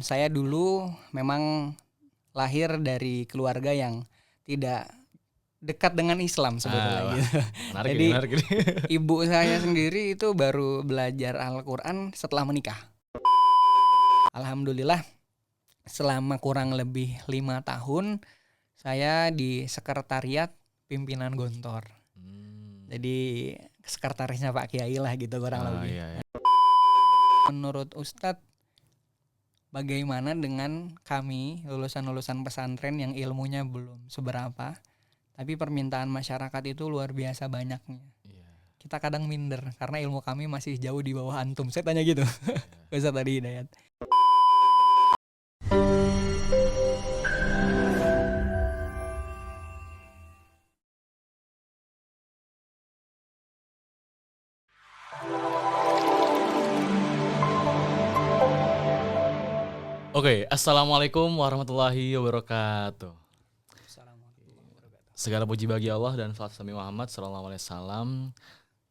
Saya dulu memang lahir dari keluarga yang tidak dekat dengan Islam sebetulnya Wah, gitu. menarik ini, Jadi menarik ini. ibu saya sendiri itu baru belajar Al-Quran setelah menikah. Alhamdulillah selama kurang lebih 5 tahun saya di sekretariat pimpinan Gontor. Jadi sekretarisnya Pak Kiai lah gitu kurang lebih. Iya. Menurut Ustadz, bagaimana dengan kami lulusan-lulusan pesantren yang ilmunya belum seberapa, tapi permintaan masyarakat itu luar biasa banyaknya. Iya. Kita kadang minder karena ilmu kami masih jauh di bawah antum. Saya tanya gitu. Ustadz tadi Hidayat. Oke, assalamualaikum warahmatullahi wabarakatuh. Segala puji bagi Allah dan salawat Nabi Muhammad SAW.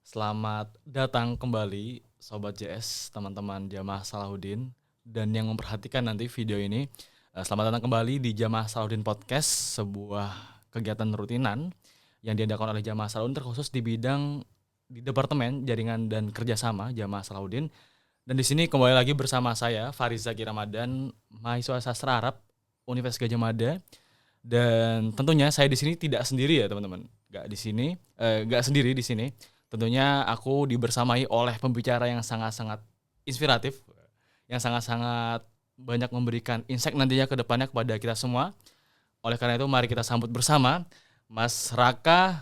Selamat datang kembali Sobat JS, teman-teman Jamaah Salahuddin, dan yang memperhatikan nanti video ini. Selamat datang kembali di Jamaah Salahuddin Podcast, sebuah kegiatan rutinan yang diadakan oleh Jamaah Salahuddin terkhusus di bidang di Departemen Jaringan dan Kerjasama Jamaah Salahuddin. Dan di sini kembali lagi bersama saya Faris Zaki Ramadan, mahasiswa sastra Arab Universitas Gadjah Mada. Dan tentunya saya di sini tidak sendiri ya teman-teman. Nggak sendiri di sini. Tentunya aku dibersamai oleh pembicara yang sangat-sangat inspiratif, yang sangat-sangat banyak memberikan insight nantinya ke depannya kepada kita semua. Oleh karena itu mari kita sambut bersama Mas Raka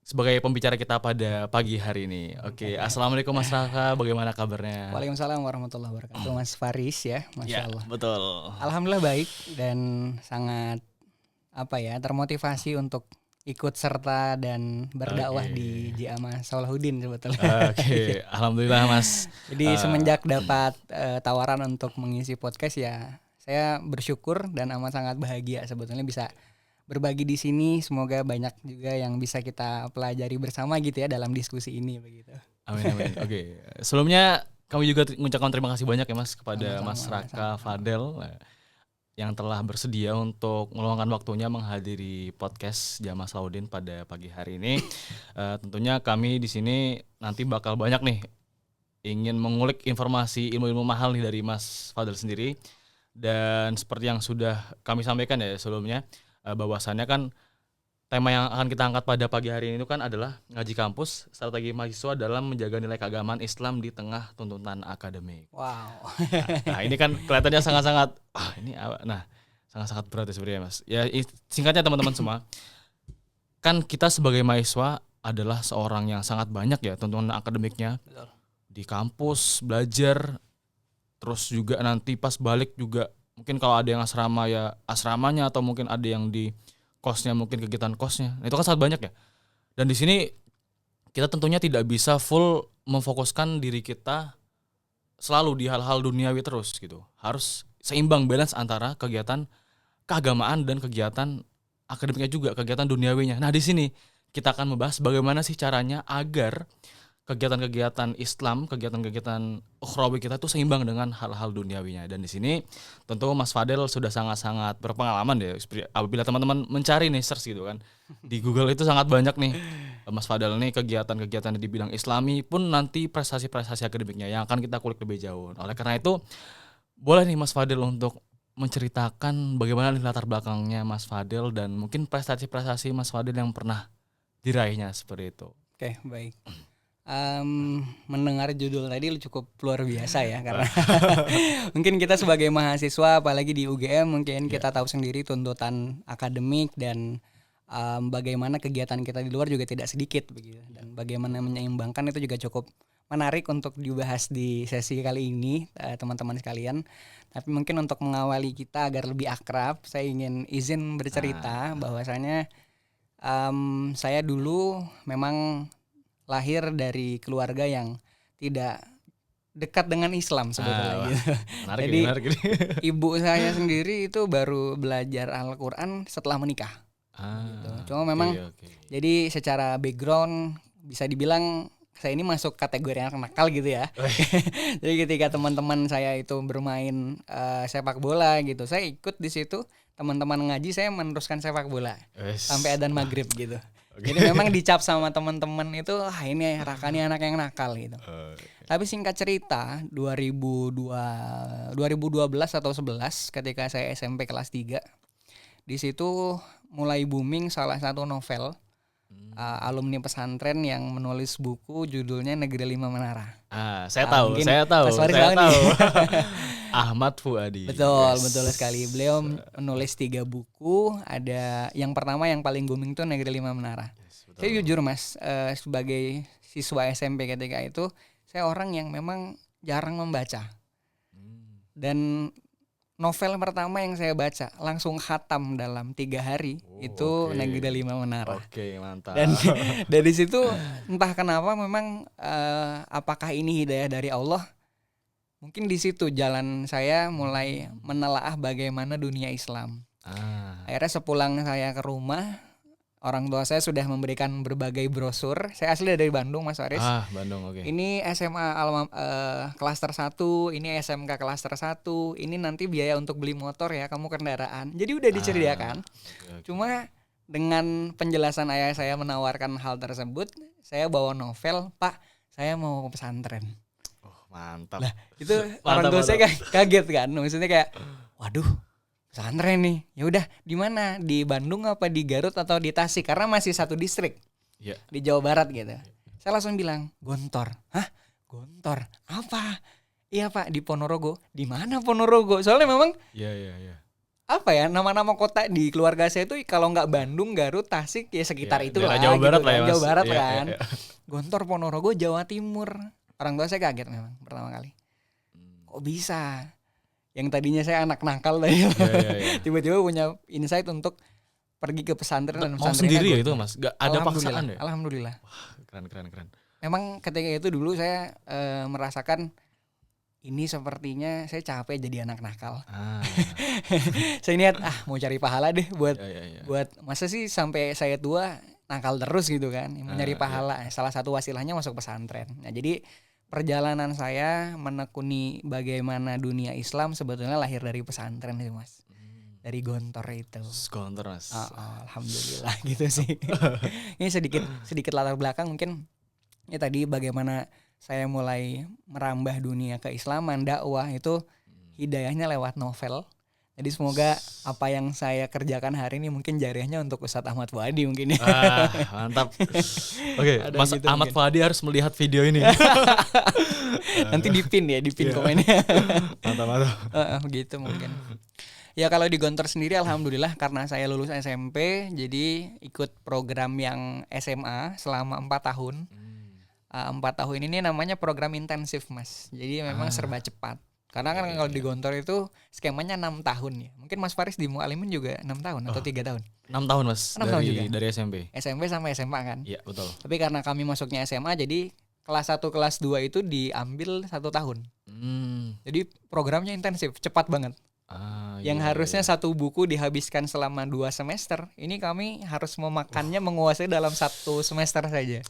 sebagai pembicara kita pada pagi hari ini. Oke, assalamualaikum Mas Raka, bagaimana kabarnya? Waalaikumsalam warahmatullahi wabarakatuh. Mas Faris ya, Masya Allah. Betul. Alhamdulillah baik dan sangat termotivasi untuk ikut serta dan berdakwah di Jamaah Salahuddin sebetulnya. Oke, alhamdulillah Mas. Jadi semenjak dapat tawaran untuk mengisi podcast ya, saya bersyukur dan amat sangat bahagia sebetulnya bisa berbagi di sini. Semoga banyak juga yang bisa kita pelajari bersama gitu ya dalam diskusi ini begitu. Amin. Oke, sebelumnya kami juga mengucapkan terima kasih banyak ya Mas kepada Mas Raka Fadel yang telah bersedia untuk meluangkan waktunya menghadiri podcast Jamaah Salahuddin pada pagi hari ini. Tentunya kami di sini nanti bakal banyak nih ingin mengulik informasi ilmu-ilmu mahal nih dari Mas Fadel sendiri. Dan seperti yang sudah kami sampaikan ya sebelumnya, bahwasannya kan tema yang akan kita angkat pada pagi hari ini itu kan adalah ngaji kampus, strategi mahasiswa dalam menjaga nilai keagamaan Islam di tengah tuntutan akademik. Wow. Nah ini kan kelihatannya sangat-sangat sangat-sangat berat ya sebenarnya Mas. Ya singkatnya teman-teman semua, kan kita sebagai mahasiswa adalah seorang yang sangat banyak ya tuntutan akademiknya. Betul. Di kampus belajar, terus juga nanti pas balik juga mungkin kalau ada yang asrama ya asramanya, atau mungkin ada yang di kosnya mungkin kegiatan kosnya. Nah, itu kan sangat banyak ya. Dan di sini kita tentunya tidak bisa full memfokuskan diri kita selalu di hal-hal duniawi terus gitu. Harus seimbang, balance antara kegiatan keagamaan dan kegiatan akademiknya juga, kegiatan duniawinya. Nah, di sini kita akan membahas bagaimana sih caranya agar kegiatan-kegiatan Islam, kegiatan-kegiatan ukhrawi kita tuh seimbang dengan hal-hal duniawinya. Dan di sini tentu Mas Fadel sudah sangat-sangat berpengalaman ya. Apabila teman-teman mencari nih search gitu kan, di Google itu sangat banyak nih Mas Fadel nih kegiatan-kegiatan di bidang Islami pun nanti prestasi-prestasi akademiknya yang akan kita kulik lebih jauh. Oleh karena itu boleh nih Mas Fadel untuk menceritakan bagaimana nih latar belakangnya Mas Fadel dan mungkin prestasi-prestasi Mas Fadel yang pernah diraihnya seperti itu. Oke, baik. Mendengar judul tadi cukup luar biasa ya, karena mungkin kita sebagai mahasiswa apalagi di UGM mungkin kita tahu sendiri tuntutan akademik dan bagaimana kegiatan kita di luar juga tidak sedikit begitu, dan bagaimana menyeimbangkan itu juga cukup menarik untuk dibahas di sesi kali ini teman-teman sekalian. Tapi mungkin untuk mengawali kita agar lebih akrab, saya ingin izin bercerita bahwasanya saya dulu memang lahir dari keluarga yang tidak dekat dengan Islam sebetulnya gitu. Jadi ibu saya sendiri itu baru belajar Al-Quran setelah menikah. Gitu. Cuma memang jadi secara background bisa dibilang saya ini masuk kategori anak nakal gitu ya. Jadi ketika teman-teman saya itu bermain sepak bola gitu, saya ikut di situ. Teman-teman ngaji, saya meneruskan sepak bola sampai adzan maghrib gitu. Jadi memang dicap sama teman-teman itu, ini Raka ini anak yang nakal gitu. Tapi singkat cerita 2012 atau 11 ketika saya SMP kelas 3, di situ mulai booming salah satu novel alumni pesantren yang menulis buku judulnya Negeri Lima Menara. Saya tahu. Mas Faris tahu nih. Ahmad Fuadi. Betul sekali. Beliau menulis 3 buku. Ada yang pertama yang paling booming itu Negeri Lima Menara. Saya jujur Mas, sebagai siswa SMP ketika itu, saya orang yang memang jarang membaca. Dan novel pertama yang saya baca langsung khatam dalam 3 hari itu Negeri Lima Menara. Oke, mantap. Dan dari situ entah kenapa memang apakah ini hidayah dari Allah? Mungkin di situ jalan saya mulai menelaah bagaimana dunia Islam. Akhirnya sepulang saya ke rumah, orang tua saya sudah memberikan berbagai brosur. Saya asli dari Bandung, Mas Faris. Bandung, oke. Ini SMA klaster 1, ini SMK klaster 1, ini nanti biaya untuk beli motor ya, kamu kendaraan. Jadi udah disediakan. Cuma dengan penjelasan ayah saya menawarkan hal tersebut, saya bawa novel, Pak, saya mau ke pesantren. Mantap. Lah, itu orang tua saya kaget kan. Maksudnya kayak, waduh, pesantren nih. Ya udah, di mana? Di Bandung apa di Garut atau di Tasik? Karena masih satu distrik. Iya. Di Jawa Barat gitu. Saya langsung bilang, Gontor. Hah? Gontor? Apa? Iya Pak, di Ponorogo. Di mana Ponorogo? Soalnya memang Iya. apa ya, nama-nama kota di keluarga saya itu kalau nggak Bandung, Garut, Tasik ya sekitar itulah. Jawa Barat gitu lah ya, Mas. Jawa Barat Iya, kan. iya. Gontor, Ponorogo, Jawa Timur. Orang tua saya kaget memang pertama kali. Kok bisa? Yang tadinya saya anak nakal tadi, tiba-tiba punya insight untuk pergi ke pesantren dan Mau pesantren sendiri ya itu Mas? Gak ada paksaan ya? Alhamdulillah. Wah, keren. Memang ketika itu dulu saya merasakan ini sepertinya saya capek jadi anak nakal. Saya niat mau cari pahala deh buat masa sih sampai saya tua nakal terus gitu kan. Mencari pahala. Salah satu wasilahnya masuk pesantren. Nah, jadi perjalanan saya menekuni bagaimana dunia Islam sebetulnya lahir dari pesantren sih Mas. Dari Gontor itu. Gontor Mas. Alhamdulillah gitu sih. Ini sedikit latar belakang mungkin. Ya tadi bagaimana saya mulai merambah dunia keislaman, dakwah itu hidayahnya lewat novel. Jadi semoga apa yang saya kerjakan hari ini mungkin jariahnya untuk Ustadz Ahmad Fuadi mungkin ya. Mantap. Oke, Mas gitu Ahmad mungkin. Fuadi harus melihat video ini. Nanti dipin komennya. Mantap. Begitu mungkin. Ya kalau di Gontor sendiri alhamdulillah karena saya lulus SMP jadi ikut program yang SMA selama 4 tahun. 4 tahun ini namanya program intensif Mas. Jadi memang serba cepat. Karena kan kalau di Gontor itu skemanya 6 tahun ya. Mungkin Mas Faris di Mualimin juga 6 tahun atau 3 tahun? 6 tahun Mas, 6 tahun juga? Dari SMP. SMP sampai SMA kan? Iya betul. Tapi karena kami masuknya SMA jadi kelas 1, kelas 2 itu diambil 1 tahun. Jadi programnya intensif, cepat banget. Yang harusnya 1 buku dihabiskan selama 2 semester, ini kami harus memakannya menguasai dalam 1 semester saja.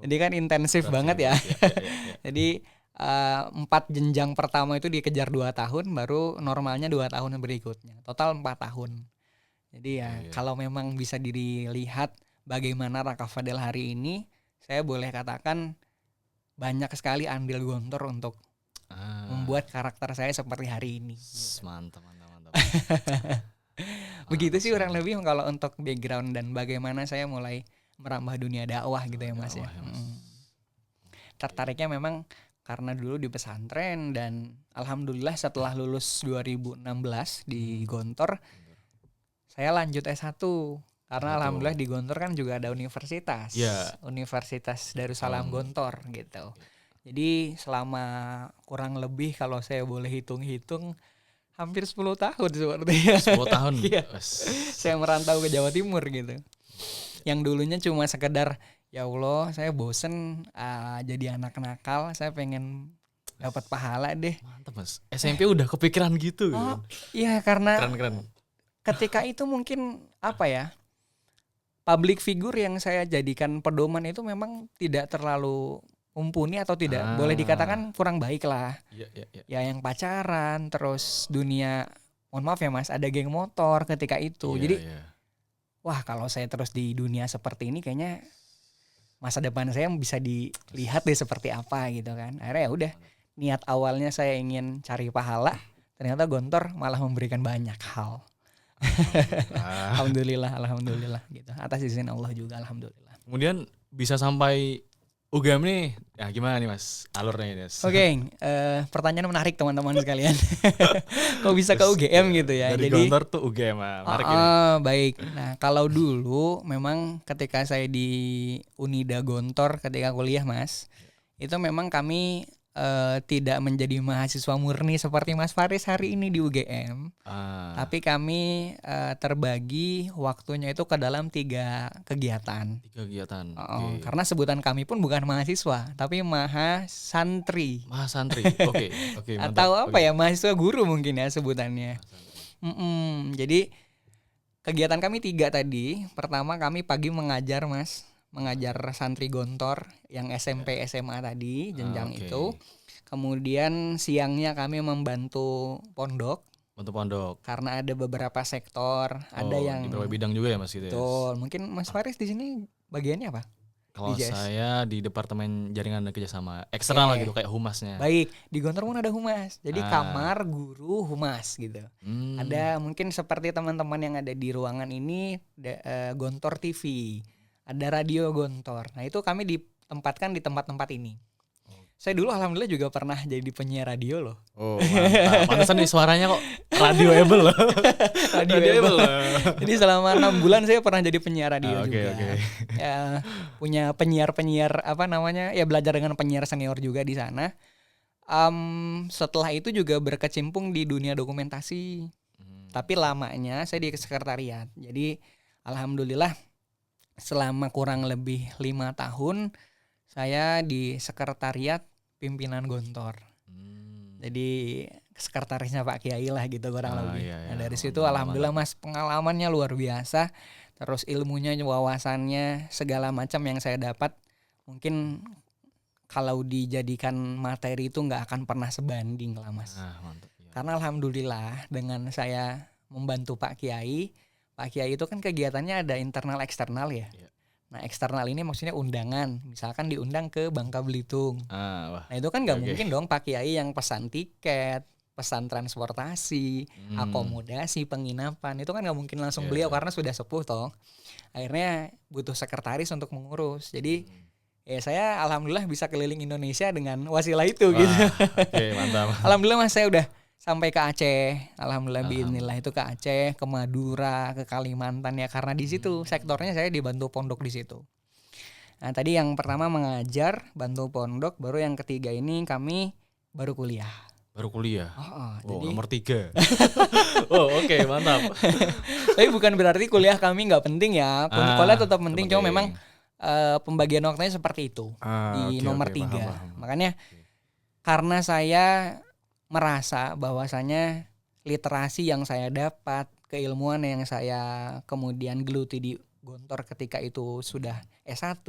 Jadi kan intensif banget ya. Jadi 4 jenjang pertama itu dikejar 2 tahun, baru normalnya 2 tahun berikutnya. Total 4 tahun. Jadi kalau memang bisa dilihat bagaimana Raka Fadel hari ini, saya boleh katakan banyak sekali andil Gontor untuk membuat karakter saya seperti hari ini. Mantap. Begitu sih kurang lebih kalau untuk background dan bagaimana saya mulai merambah dunia dakwah gitu ya Mas ya. Tertariknya memang karena dulu di pesantren dan alhamdulillah setelah lulus 2016 di Gontor saya lanjut S1 karena alhamdulillah di Gontor kan juga ada universitas. Universitas Darussalam Gontor gitu. Jadi selama kurang lebih kalau saya boleh hitung-hitung hampir 10 tahun sepertinya. 10 tahun. Saya merantau ke Jawa Timur gitu. Yang dulunya cuma sekedar ya Allah saya bosen jadi anak nakal, saya pengen dapat pahala deh. Mantap Mas. SMP udah kepikiran gitu. Iya karena keren. ketika itu mungkin apa ya, public figure yang saya jadikan pedoman itu memang tidak terlalu mumpuni atau tidak boleh dikatakan kurang baik lah. Iya, iya, iya. Ya yang pacaran, terus dunia, mohon maaf ya Mas, ada geng motor ketika itu. Iya, Jadi iya. wah kalau saya terus di dunia seperti ini kayaknya masa depan saya bisa dilihat deh seperti apa gitu kan. Akhirnya ya udah, niat awalnya saya ingin cari pahala, ternyata Gontor malah memberikan banyak hal. Alhamdulillah. Alhamdulillah gitu. Atas izin Allah juga alhamdulillah. Kemudian bisa sampai UGM nih, ya gimana nih Mas alurnya ini Mas? Oke, pertanyaan menarik teman-teman sekalian. Kok bisa ke UGM gitu ya? Dari Jadi Gontor tuh UGM, menarik ini. baik. Nah, kalau dulu memang ketika saya di Unida Gontor ketika kuliah Mas, itu memang kami tidak menjadi mahasiswa murni seperti Mas Faris hari ini di UGM. Tapi kami terbagi waktunya itu ke dalam 3 kegiatan. 3 kegiatan. Karena sebutan kami pun bukan mahasiswa, tapi mahasantri. Mahasantri. Oke, mantap. Atau apa ya, mahasiswa guru mungkin ya sebutannya. Jadi kegiatan kami 3 tadi. Pertama kami pagi mengajar Mas, mengajar santri Gontor yang SMP SMA tadi jenjang itu. Kemudian siangnya kami membantu pondok. Bantu pondok. Karena ada beberapa sektor, ada yang di beberapa bidang juga ya Mas gitu ya. Betul. Mungkin Mas Faris di sini bagiannya apa? Kalau di JS? saya di Departemen Jaringan dan Kerjasama eksternal lah gitu, kayak humasnya. Baik, di Gontor pun ada humas. Jadi kamar guru humas gitu. Ada mungkin seperti teman-teman yang ada di ruangan ini, Gontor TV. Ada radio Gontor. Nah, itu kami ditempatkan di tempat-tempat ini. Saya dulu alhamdulillah juga pernah jadi penyiar radio loh. Oh, mantap. Pantesan nih suaranya kok radioable loh. Radioable. Jadi selama 6 bulan saya pernah jadi penyiar radio juga. Okay. Ya, punya penyiar apa namanya? Ya belajar dengan penyiar senior juga di sana. Setelah itu juga berkecimpung di dunia dokumentasi. Tapi lamanya saya di sekretariat. Jadi alhamdulillah selama kurang lebih 5 tahun saya di sekretariat pimpinan Gontor. Jadi sekretarisnya Pak Kiai lah gitu kurang lebih. Iya, Nah dari situ alhamdulillah Mas pengalamannya luar biasa. Terus ilmunya, wawasannya, segala macam yang saya dapat mungkin kalau dijadikan materi itu nggak akan pernah sebanding lah Mas. Mantap, ya. Karena alhamdulillah dengan saya membantu Pak Kiai itu kan kegiatannya ada internal eksternal ya. Nah eksternal ini maksudnya undangan, misalkan diundang ke Bangka Belitung. Nah itu kan nggak mungkin dong Pak Kiai yang pesan tiket, pesan transportasi, akomodasi, penginapan, itu kan nggak mungkin langsung beliau karena sudah sepuh toh. Akhirnya butuh sekretaris untuk mengurus. Jadi ya saya alhamdulillah bisa keliling Indonesia dengan wasilah itu. Gitu. Oke, mantap. Alhamdulillah Mas saya udah sampai ke Aceh, alhamdulillah biidznillah itu ke Aceh, ke Madura, ke Kalimantan ya karena di situ sektornya saya dibantu pondok di situ. Nah tadi yang pertama mengajar, bantu pondok, baru yang ketiga ini kami baru kuliah. Baru kuliah. Jadi nomor 3. Oke, mantap. Tapi bukan berarti kuliah kami nggak penting ya, kuliah tetap penting, cuma memang pembagian waktunya seperti itu di nomor 3. Paham. Makanya karena saya merasa bahwasanya literasi yang saya dapat, keilmuan yang saya kemudian geluti di Gontor ketika itu sudah S1,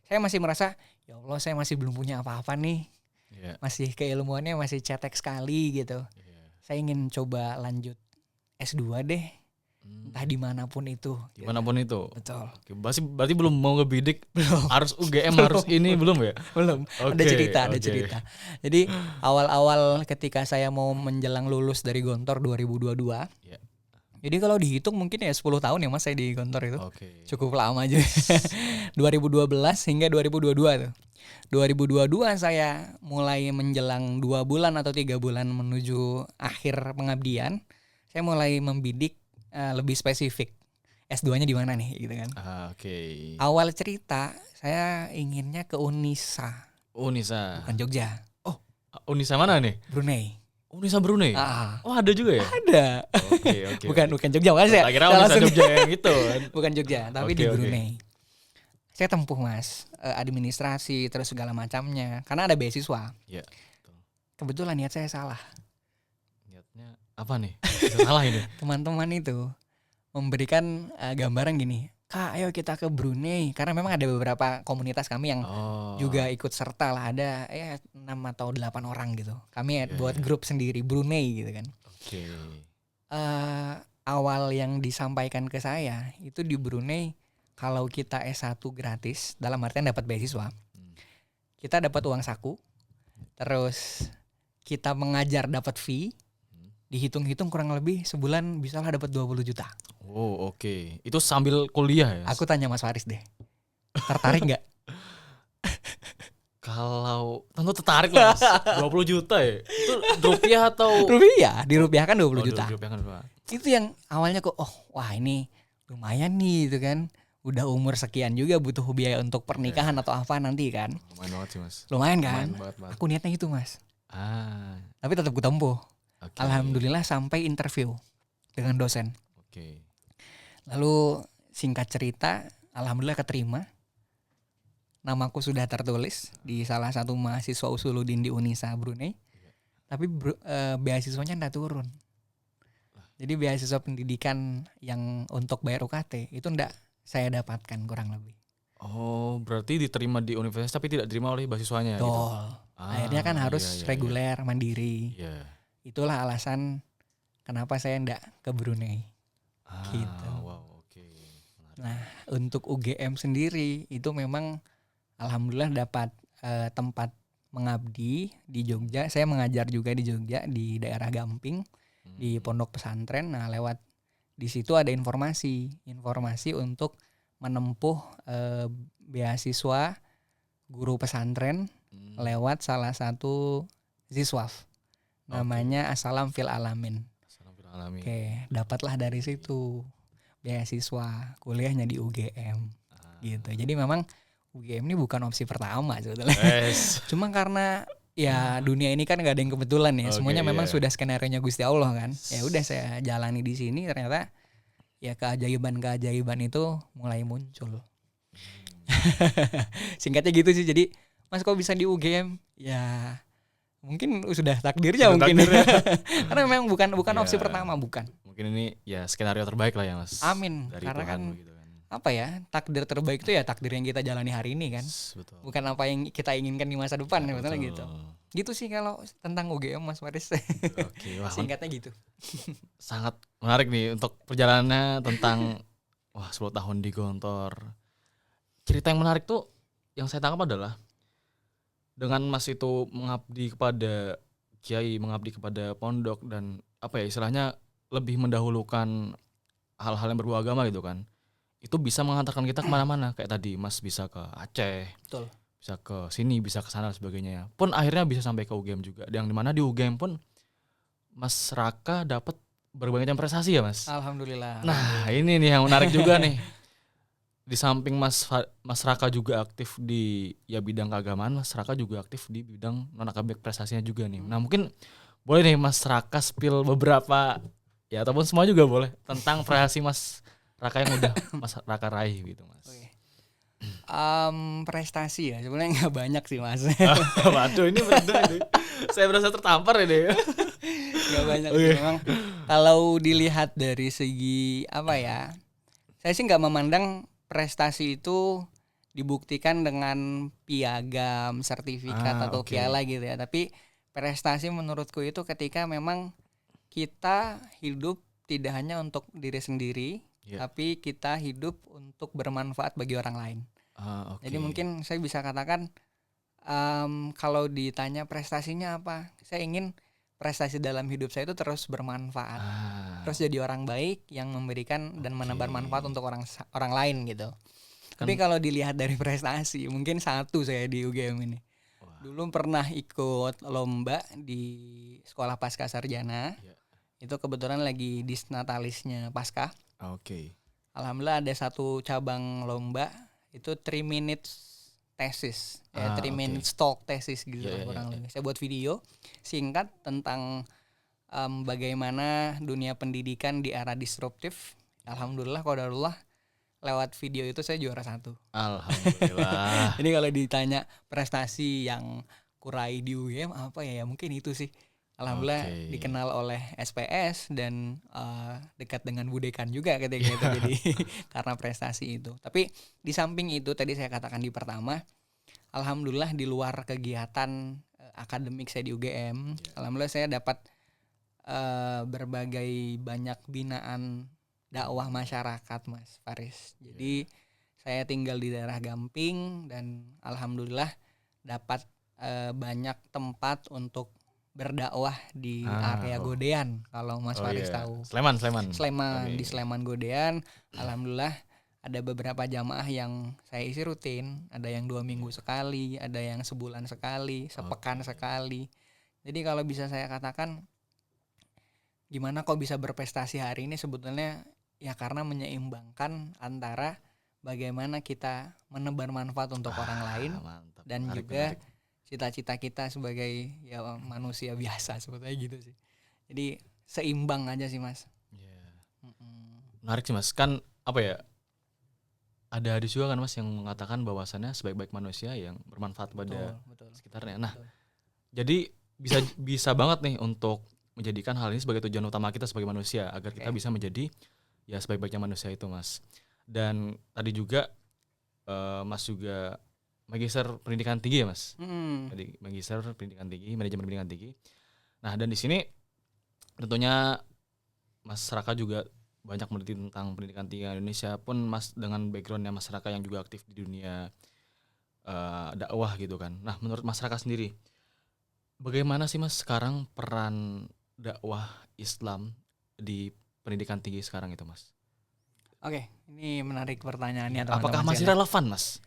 saya masih merasa ya Allah saya masih belum punya apa-apa nih, masih keilmuannya masih cetek sekali gitu. Saya ingin coba lanjut S2 deh, entah dimanapun itu. Dimanapun itu. Betul. Oke, berarti belum mau ngebidik, harus UGM harus ini belum ya? Belum. Ada cerita. Jadi awal-awal ketika saya mau menjelang lulus dari Gontor 2022. Jadi kalau dihitung mungkin ya 10 tahun ya Mas saya di Gontor itu. Cukup lama aja. 2012 hingga 2022 tuh. 2022 saya mulai menjelang 2 bulan atau 3 bulan menuju akhir pengabdian. Saya mulai membidik lebih spesifik S2-nya di mana nih gitu kan. Awal cerita saya inginnya ke Unisa. Bukan Jogja. Oh, Unisa mana nih? Brunei. Unisa Brunei. Oh, ada juga ya? Ada. Oke. Bukan Jogja, bukan saya. Kira Unisa Jogja yang itu. Bukan Jogja, tapi di Brunei. Saya tempuh Mas, administrasi terus segala macamnya karena ada beasiswa. Iya. Kebetulan niat saya salah. Niatnya apa nih? Salah ini. Teman-teman itu memberikan gambaran gini, Kak, ayo kita ke Brunei. Karena memang ada beberapa komunitas kami yang Oh, juga ikut serta lah. Ada 6 atau 8 orang gitu. Kami iya buat iya. grup sendiri Brunei gitu kan. Oke. eh Awal yang disampaikan ke saya itu di Brunei kalau kita S1 gratis, dalam artian dapat beasiswa, Hmm. kita dapat uang saku, terus kita mengajar dapat fee, dihitung-hitung kurang lebih sebulan bisalah dapat 20 juta. Oh, oke. Itu sambil kuliah ya? Aku tanya Mas Faris deh, tertarik nggak? Kalau tentu tertarik lah Mas. 20 juta ya? Itu rupiah atau Rupiah, dirupiahkan 20 juta. Rupiah kan Pak. Itu yang awalnya kok, wah ini lumayan nih gitu kan. Udah umur sekian juga butuh biaya untuk pernikahan atau apa nanti kan. Lumayan banget sih Mas. Lumayan kan? Lumayan banget. Aku niatnya gitu Mas. Ah, Tapi tetap ku tempuh. oke. Alhamdulillah sampai interview dengan dosen. Oke. Lalu singkat cerita, alhamdulillah keterima. Namaku sudah tertulis di salah satu mahasiswa Usuluddin di Unisa Brunei. Tapi beasiswanya ndak turun. Jadi beasiswa pendidikan yang untuk bayar UKT itu ndak saya dapatkan kurang lebih. Oh, berarti diterima di universitas tapi tidak diterima oleh mahasiswanya gitu. Betul. Akhirnya kan harus iya. reguler, mandiri. Iya. Itulah alasan kenapa saya ndak ke Brunei. Gitu. Wow, oke. Nah, untuk UGM sendiri itu memang alhamdulillah dapat tempat mengabdi di Jogja. Saya mengajar juga di Jogja di daerah Gamping di pondok pesantren. Nah, lewat di situ ada informasi untuk menempuh beasiswa guru pesantren lewat salah satu Ziswaf. Namanya Assalam Fil Alamin. Oke, dapatlah dari situ beasiswa kuliahnya di UGM gitu. Jadi memang UGM ini bukan opsi pertama sebetulnya. Cuma karena ya dunia ini kan gak ada yang kebetulan ya. Semuanya memang sudah skenario-nya Gusti Allah kan. Ya udah saya jalani di sini, ternyata ya keajaiban itu mulai muncul. Singkatnya gitu sih. Jadi Mas kok bisa di UGM? Ya mungkin sudah takdirnya mungkin. Karena memang bukan opsi pertama, bukan. Mungkin ini ya skenario terbaik lah ya Mas. Amin. Dari Karena Tuhan, kan gitu kan. apa ya, takdir terbaik itu ya takdir yang kita jalani hari ini kan. Betul. Bukan apa yang kita inginkan di masa depan, Ya, sebetulnya betul. gitu. Gitu sih kalau tentang UGM Mas Faris. Oke, wah, Singkatnya gitu. sangat menarik nih untuk perjalanannya tentang 10 tahun di Gontor. Cerita yang menarik tuh yang saya tangkap adalah dengan Mas itu mengabdi kepada kiai, mengabdi kepada pondok dan apa ya istilahnya lebih mendahulukan hal-hal yang berbau agama gitu kan. Itu bisa mengantarkan kita kemana-mana kayak tadi Mas bisa ke Aceh, Betul. bisa ke sini, bisa ke sana dan sebagainya. Pun akhirnya bisa sampai ke UGM juga. Yang dimana di UGM pun Mas Raka dapat berbagai macam prestasi ya Mas. Alhamdulillah. Nah ini nih yang menarik juga nih. Di samping Mas Raka juga aktif di ya bidang keagamaan, Mas Raka juga aktif di bidang non akademik prestasinya juga nih. Nah mungkin boleh nih Mas Raka spill beberapa ya ataupun semua juga boleh tentang prestasi Mas Raka yang udah Mas Raka raih gitu Mas. Oke. Prestasi ya sebenarnya nggak banyak sih Mas. Waduh ini benar ini. Saya berasa tertampar ini. Nggak banyak sih memang. Kalau dilihat dari segi apa ya, saya sih nggak memandang prestasi itu dibuktikan dengan piagam, sertifikat atau piala gitu ya. Tapi prestasi menurutku itu ketika memang kita hidup tidak hanya untuk diri sendiri, tapi kita hidup untuk bermanfaat bagi orang lain. Jadi mungkin saya bisa katakan kalau ditanya prestasinya apa, saya ingin prestasi dalam hidup saya itu terus bermanfaat, terus jadi orang baik yang memberikan dan menebar manfaat untuk orang lain gitu. Tapi kalau dilihat dari prestasi, mungkin satu saya di UGM ini. Dulu pernah ikut lomba di sekolah pasca sarjana. Itu kebetulan lagi disnatalisnya pasca. Alhamdulillah ada satu cabang lomba itu 3 minutes tesis, 3 minutes talk tesis gitu kurang lebih. Saya buat video singkat tentang bagaimana dunia pendidikan di era disruptif. Alhamdulillah qadarullah lewat video itu saya juara 1. Alhamdulillah. Jadi kalau ditanya prestasi yang kurai di UGM apa ya mungkin itu sih. Alhamdulillah Oke. dikenal oleh SPS dan dekat dengan Budekan juga ketika itu jadi karena prestasi itu. Tapi di samping itu tadi saya katakan di pertama, alhamdulillah di luar kegiatan akademik saya di UGM, alhamdulillah saya dapat berbagai banyak binaan dakwah masyarakat, Mas Faris. Jadi saya tinggal di daerah Gamping dan alhamdulillah dapat banyak tempat untuk berdakwah di area Godean kalau Mas Faris tahu. Sleman. Sleman, Oke. di Sleman Godean, alhamdulillah ada beberapa jamaah yang saya isi rutin, ada yang 2 minggu sekali, ada yang sebulan sekali, sepekan sekali. Jadi kalau bisa saya katakan gimana kok bisa berprestasi hari ini, sebetulnya ya karena menyeimbangkan antara bagaimana kita menebar manfaat untuk orang lain Mantap. dan Menarik, juga menarik. cita-cita kita sebagai ya manusia biasa, sebetulnya gitu sih. Jadi seimbang aja sih, Mas. Iya. Menarik sih, Mas. Kan apa ya? Ada hadis juga kan, Mas, yang mengatakan bahwasannya sebaik-baik manusia yang bermanfaat pada Betul. sekitarnya. Nah, Betul. jadi bisa banget nih untuk menjadikan hal ini sebagai tujuan utama kita sebagai manusia agar kita bisa menjadi ya sebaik-baiknya manusia itu, Mas. Dan tadi juga Mas juga magister pendidikan tinggi ya, Mas. Tadi magister pendidikan tinggi, manajemen pendidikan tinggi. Nah, dan di sini tentunya Mas Raka juga banyak meneliti tentang pendidikan tinggi Indonesia pun, Mas, dengan backgroundnya Mas Raka yang juga aktif di dunia dakwah gitu kan. Nah, menurut Mas Raka sendiri, bagaimana sih, Mas, sekarang peran dakwah Islam di pendidikan tinggi sekarang itu, Mas? Oke, ini menarik pertanyaannya, teman-teman. Apakah masih relevan, Mas?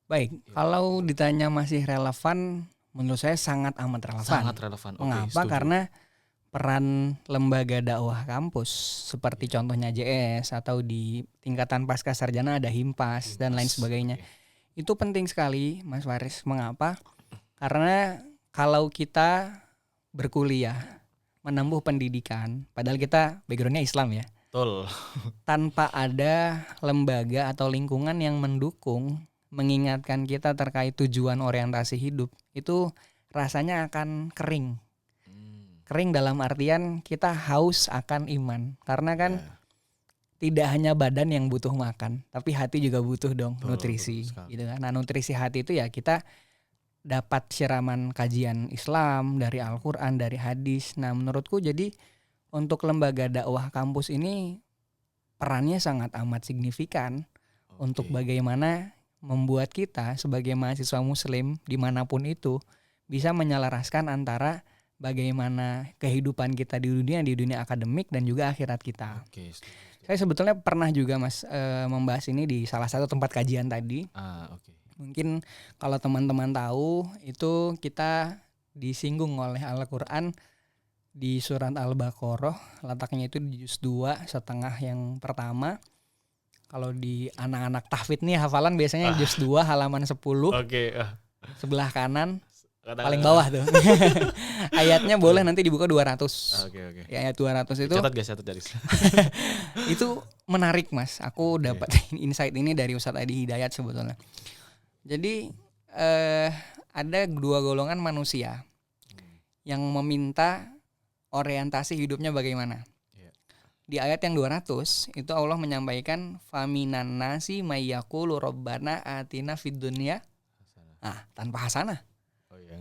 Baik, kalau ditanya masih relevan, menurut saya sangat amat relevan. Sangat relevan. Mengapa? Karena peran lembaga dakwah kampus seperti contohnya JS atau di tingkatan pasca sarjana ada Himpas dan lain sebagainya. Itu penting sekali, Mas Faris. Mengapa? Karena kalau kita berkuliah, menempuh pendidikan, padahal kita backgroundnya Islam ya. Betul. Tanpa ada lembaga atau lingkungan yang mendukung, mengingatkan kita terkait tujuan orientasi hidup, itu rasanya akan kering. Kering dalam artian kita haus akan iman. Karena kan tidak hanya badan yang butuh makan, tapi hati juga butuh dong nutrisi. Gitu kan. Nah, nutrisi hati itu ya kita dapat siraman kajian Islam dari Al-Quran, dari hadis. Nah, menurutku jadi untuk lembaga dakwah kampus ini perannya sangat amat signifikan untuk bagaimana membuat kita sebagai mahasiswa muslim dimanapun itu bisa menyelaraskan antara bagaimana kehidupan kita di dunia akademik dan juga akhirat kita. Saya sebetulnya pernah juga, Mas, membahas ini di salah satu tempat kajian tadi. Mungkin kalau teman-teman tahu itu kita disinggung oleh Al-Quran di surat Al-Baqarah, letaknya itu di juz 2 setengah yang pertama. Kalau di anak-anak tahfidz nih hafalan biasanya juz 2 halaman 10. Sebelah kanan paling bawah tuh. Ayatnya boleh nanti dibuka 200. Ya, ayat 200 itu. Catat guys. Itu menarik, Mas. Aku dapat insight ini dari Ustadz Adi Hidayat sebetulnya. Jadi ada 2 golongan manusia yang meminta orientasi hidupnya bagaimana. Di ayat yang 200 itu Allah menyampaikan faminan nasi mayyaqulu rabbana atina fid dunya. Nah, tanpa hasanah.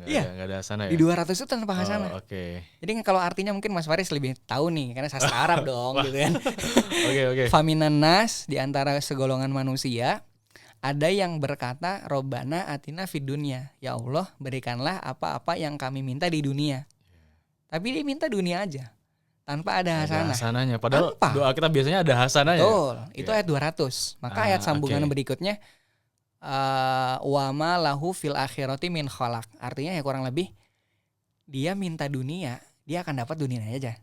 Enggak ada hasanah ya. Di 200 itu tanpa hasanah. Jadi kalau artinya mungkin Mas Faris lebih tahu nih karena sastra Arab dong gitu kan. Faminan nas, di antara segolongan manusia ada yang berkata Robbana atina fid dunya, ya Allah berikanlah apa-apa yang kami minta di dunia. Tapi dia minta dunia aja tanpa ada hasanah. Hasanahnya. Padahal doa kita biasanya ada hasanahnya. Betul, itu ayat 200. Maka ayat sambungan berikutnya wa ma lahu fil akhirati min khalaq. Artinya ya kurang lebih dia minta dunia, dia akan dapat dunia aja.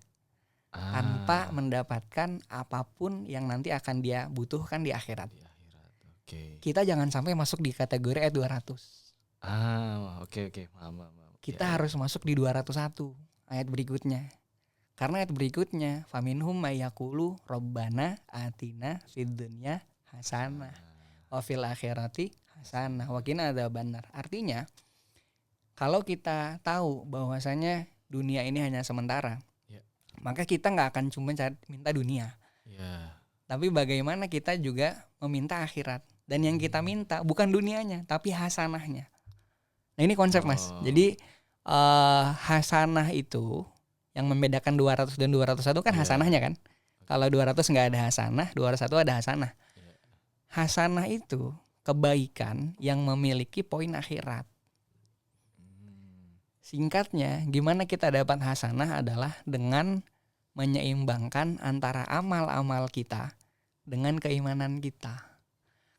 Tanpa mendapatkan apapun yang nanti akan dia butuhkan di akhirat. Kita jangan sampai masuk di kategori ayat 200. Paham. Kita harus masuk di 201 ayat berikutnya. Karena ayat berikutnya faminhum mayyaqulu rabbana atina fid dunya hasanah wa fil akhirati hasanah wa qina adzabannar. Artinya kalau kita tahu bahwasanya dunia ini hanya sementara, Ya. maka kita nggak akan cuma minta dunia, Ya. tapi bagaimana kita juga meminta akhirat. Dan yang kita minta bukan dunianya, tapi hasanahnya. Nah ini konsep Mas. Oh. Jadi hasanah itu yang membedakan 200 dan 201 kan Iya. hasanahnya kan. Kalau 200 nggak ada hasanah, 201 ada hasanah. Iya. Hasanah itu kebaikan yang memiliki poin akhirat. Singkatnya, gimana kita dapat hasanah adalah dengan menyeimbangkan antara amal-amal kita dengan keimanan kita.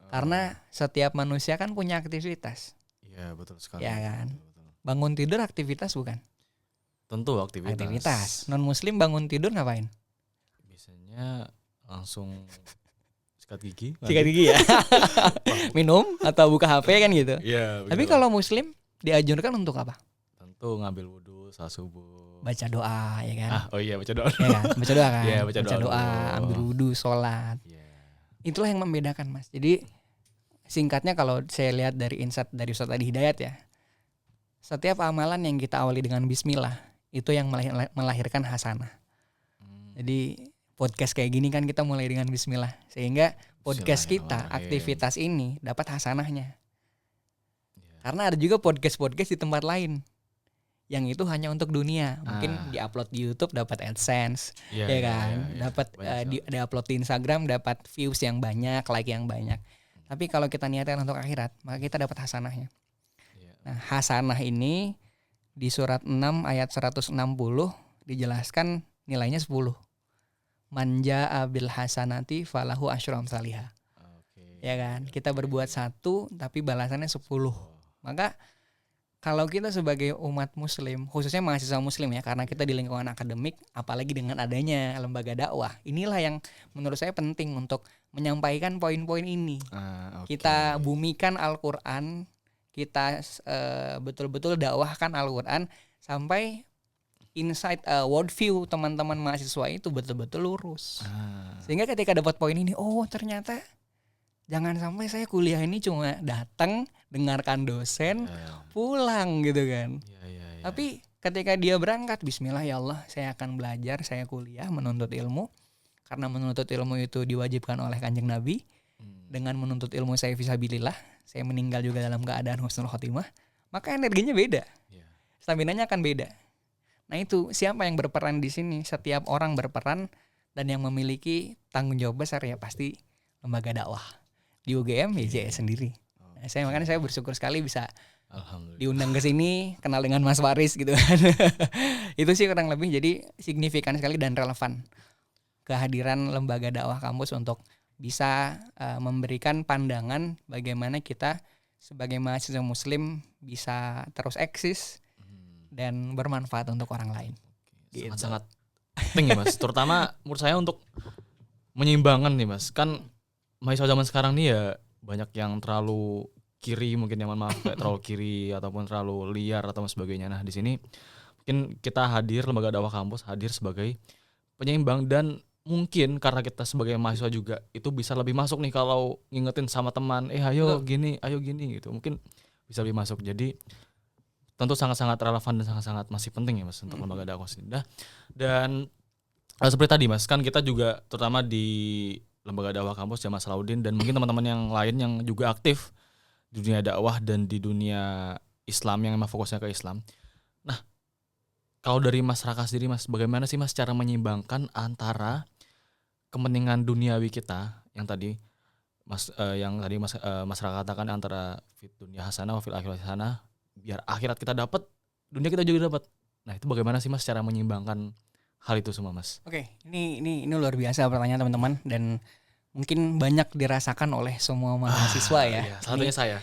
Karena setiap manusia kan punya aktivitas. Iya, betul sekali. Ya kan? Betul. Bangun tidur aktivitas bukan? Tentu aktivitas. Aktivitas. Non muslim bangun tidur ngapain? Biasanya langsung sikat gigi. Sikat gigi ya. Minum atau buka HP kan gitu. Iya. Tapi kalau muslim dianjurkan untuk apa? tentu ngambil wudhu saat subuh. Baca doa ya kan. Oh iya, baca doa. Ya kan? Baca doa kan. Iya, baca doa dulu. ambil wudhu, sholat. Iya. Itulah yang membedakan Mas. Jadi singkatnya kalau saya lihat dari insight dari Ustadz Adi Hidayat ya, setiap amalan yang kita awali dengan bismillah itu yang melahirkan hasanah. Jadi podcast kayak gini kan kita mulai dengan bismillah, sehingga podcast kita, aktivitas ini dapat hasanahnya. Karena ada juga podcast di tempat lain yang itu hanya untuk dunia, mungkin diupload di YouTube dapat AdSense, ya kan, dapat diupload di Instagram dapat views yang banyak, like yang banyak. Tapi kalau kita niatkan untuk akhirat, maka kita dapat hasanahnya. Nah, hasanah ini di surat 6 ayat 160 dijelaskan nilainya 10. Manja bil hasanati falahu asyru amsalihha. Ya kan? Kita berbuat 1 tapi balasannya 10. Maka kalau kita sebagai umat muslim, khususnya mahasiswa muslim ya, karena kita di lingkungan akademik, apalagi dengan adanya lembaga dakwah, inilah yang menurut saya penting untuk menyampaikan poin-poin ini. Kita bumikan Al-Quran, kita betul-betul dakwahkan Al-Quran sampai insight worldview teman-teman mahasiswa itu betul-betul lurus. Sehingga ketika dapat poin ini, oh ternyata jangan sampai saya kuliah ini cuma datang, dengarkan dosen, pulang gitu kan. Tapi ketika dia berangkat, bismillah ya Allah, saya akan belajar, saya kuliah, menuntut ilmu. Karena menuntut ilmu itu diwajibkan oleh Kanjeng Nabi. Dengan menuntut ilmu saya fisabilillah, saya meninggal juga dalam keadaan husnul khotimah, maka energinya beda. Staminanya akan beda. Nah itu siapa yang berperan di sini? Setiap orang berperan, dan yang memiliki tanggung jawab besar ya pasti lembaga dakwah. Di UGM YJS sendiri. Nah, makanya saya bersyukur sekali bisa diundang ke sini, kenal dengan Mas Faris gitu kan. Itu sih kurang lebih, jadi signifikan sekali dan relevan kehadiran lembaga dakwah kampus untuk bisa memberikan pandangan bagaimana kita sebagai mahasiswa muslim bisa terus eksis dan bermanfaat untuk orang lain. Sangat-sangat penting ya Mas, terutama menurut saya untuk menyeimbangkan nih Mas. Kan mahasiswa zaman sekarang nih ya banyak yang terlalu kiri, mungkin yang maaf kayak terlalu kiri ataupun terlalu liar atau sebagainya. Nah di sini mungkin kita hadir, lembaga dakwah kampus hadir sebagai penyeimbang, dan mungkin karena kita sebagai mahasiswa juga itu bisa lebih masuk nih kalau ngingetin sama teman, ayo gini gitu, mungkin bisa lebih masuk. Jadi tentu sangat-sangat relevan dan sangat-sangat masih penting ya Mas untuk lembaga dakwah ini. Dan seperti tadi Mas, kan kita juga terutama di lembaga dakwah kampus Jamaah Salahuddin dan mungkin teman-teman yang lain yang juga aktif di dunia dakwah dan di dunia Islam yang memang fokusnya ke Islam. Nah, kalau dari Mas Raka sendiri Mas, bagaimana sih Mas cara menyeimbangkan antara kepentingan duniawi kita yang tadi Mas Mas Raka katakan antara fit dunia hasanah wa fil akhirati hasanah, biar akhirat kita dapat, dunia kita juga dapat. Nah, itu bagaimana sih Mas cara menyeimbangkan hal itu semua Mas? Oke, ini luar biasa pertanyaan teman-teman, dan mungkin banyak dirasakan oleh semua mahasiswa ya. Iya, satunya saya.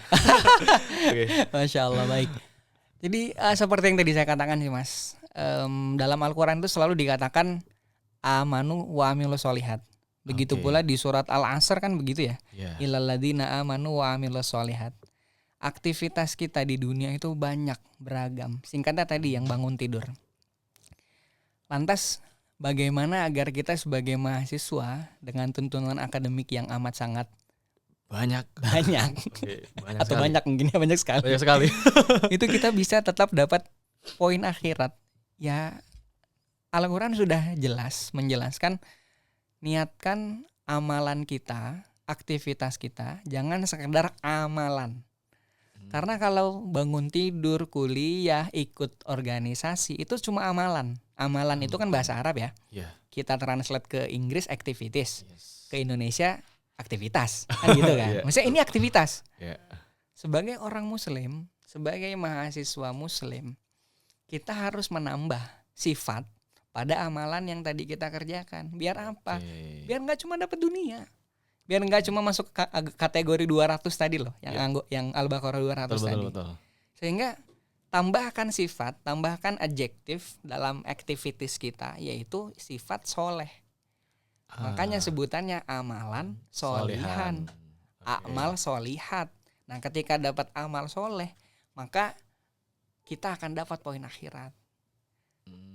Masya Allah, baik. Jadi seperti yang tadi saya katakan sih Mas, dalam Al-Quran itu selalu dikatakan amanu wa amilus solihat. Begitu pula di surat Al-Asr kan begitu ya. Illal ladzina amanu wa amilus solihat. Aktivitas kita di dunia itu banyak, beragam. Singkatnya tadi yang bangun tidur. Lantas bagaimana agar kita sebagai mahasiswa dengan tuntunan akademik yang amat sangat banyak atau banyak mungkin ya banyak sekali itu kita bisa tetap dapat poin akhirat ya Al-Quran sudah jelas menjelaskan, niatkan amalan kita, aktivitas kita, jangan sekedar amalan. Karena kalau bangun tidur, kuliah, ikut organisasi itu cuma amalan. Amalan itu kan bahasa Arab ya. Iya. Kita translate ke Inggris activities, Yes. ke Indonesia aktivitas, kan gitu kan. Iya. Maksudnya ini aktivitas. Iya. Sebagai orang muslim, sebagai mahasiswa muslim, kita harus menambah sifat pada amalan yang tadi kita kerjakan. Biar apa? Oke. Biar nggak cuma dapat dunia. Biar nggak cuma masuk kategori 200 tadi loh, yang Al-Baqarah 200 Betul, tadi. betul. Sehingga tambahkan sifat, tambahkan adjektif dalam activities kita, yaitu sifat soleh. Makanya sebutannya amalan solihan, Oke. amal solihat. Nah, ketika dapat amal soleh, maka kita akan dapat poin akhirat.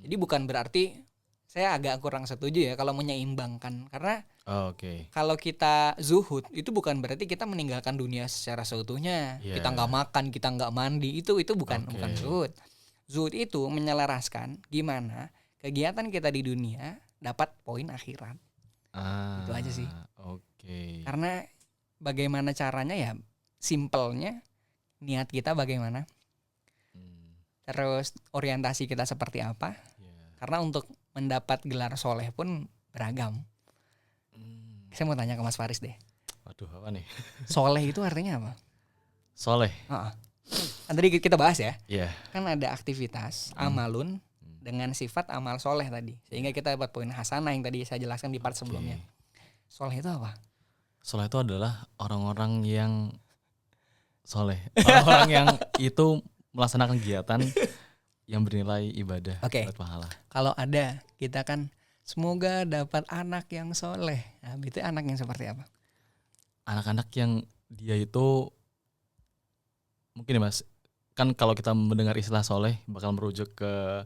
Jadi bukan berarti, saya agak kurang setuju ya kalau menyeimbangkan, karena Oke. kalau kita zuhud itu bukan berarti kita meninggalkan dunia secara seutuhnya. Iya. Kita nggak makan, kita nggak mandi, itu bukan Oke. bukan zuhud. Zuhud itu menyelaraskan gimana kegiatan kita di dunia dapat poin akhirat. Itu aja sih. Oke. Karena bagaimana caranya ya, simpelnya niat kita bagaimana, terus orientasi kita seperti apa. Iya. Karena untuk mendapat gelar soleh pun beragam. Saya mau tanya ke Mas Faris deh. Waduh, apa nih? Soleh itu artinya apa? Soleh. Kan tadi kita bahas ya. Iya. Kan ada aktivitas amalun dengan sifat amal soleh tadi. Sehingga kita dapat poin hasanah yang tadi saya jelaskan di part sebelumnya. Soleh itu apa? Soleh itu adalah orang-orang yang soleh. Orang-orang yang itu melaksanakan kegiatan yang bernilai ibadah, Oke. dapat pahala. Kalau ada, kita kan semoga dapat anak yang soleh. Nah, itu anak yang seperti apa? Anak-anak yang dia itu mungkin ya Mas, kan kalau kita mendengar istilah soleh bakal merujuk ke